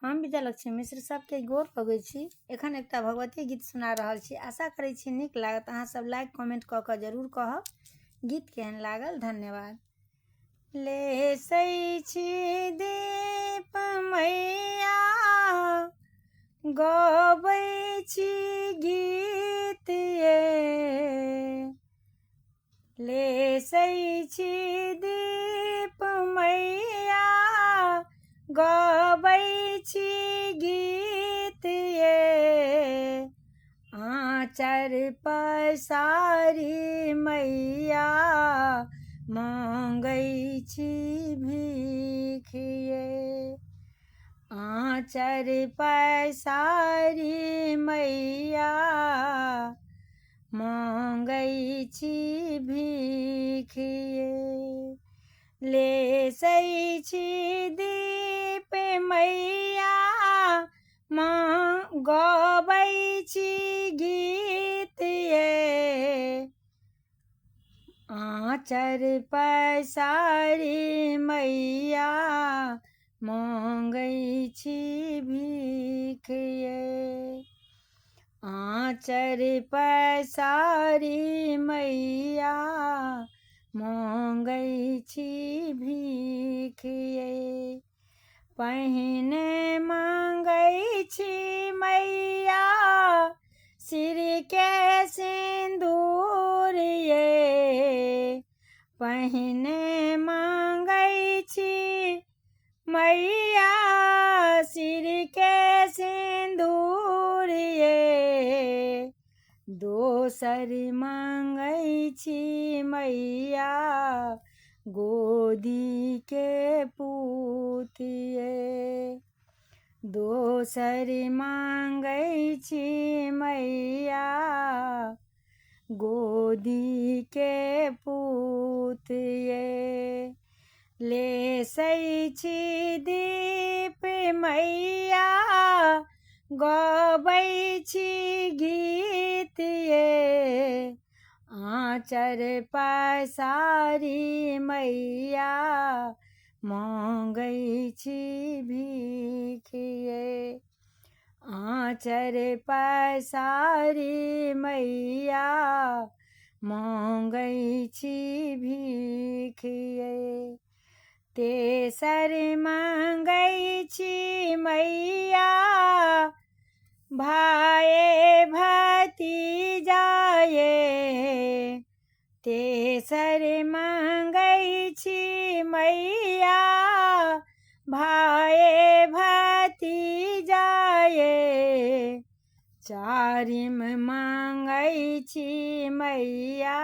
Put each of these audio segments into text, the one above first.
हम विजयलक्ष्मी मिश्र सबके गोर लगै छी। एखन एकटा भगवती गीत सुना रहल छी। आशा करै छी नीक लागत। अहाँ सब लाइक कमेंट कऽ कऽ जरूर कहब गीत केहन लागल। धन्यवाद। लेसै छी दीप मैया गबै छी गीत ये। लेसै छी दीप मैया गबै छी गीत ये। आँचर पसारी मैया मांगै छी भीख ये। आँचर पसारी मैया मांगै छी भीख ये। लेसै छी दीप मैया गबै छी गीत ये। आँचर पसारी मैया मांगै छी भीख ये। आँचर पसारी मैया मांगै छी भीख ये। पहिने मांगै छी मैया सिर के सिंदूर ये। पहिने मांगै छी मैया सिर के सिंदूर ये। दोसर मांगै छी मैया गोदी के पूत ये। दोसर मांगै छी मैया गोदी के पूत ये। लेसै छी दीप मैया गबै छी गीत ये। आँचर पसारी मैया मांगै छी भीख ये। आँचर पसारी मैया मांगै छी भीख ये। तेसर मांगै छी मैया भाए भतीजा ये। तेसर मांगै छी मैया भाए भतीजा ये। चारिम मांगै छी मैया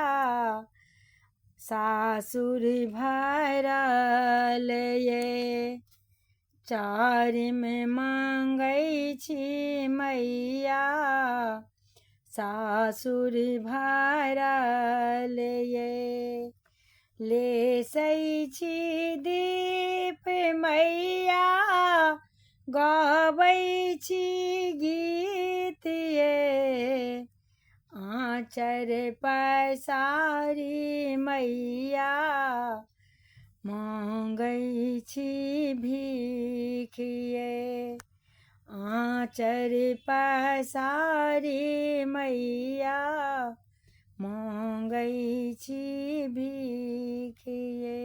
सासुर भरल ये। चारिम मांगै छी मैया सासुर भरल ये। लेसै छी दीप मैया गबै छी गीत ये। आँचर पसारी मैया मांगै छी भीख ये। आँचर पसारी मैया मांगै छी भीख ये।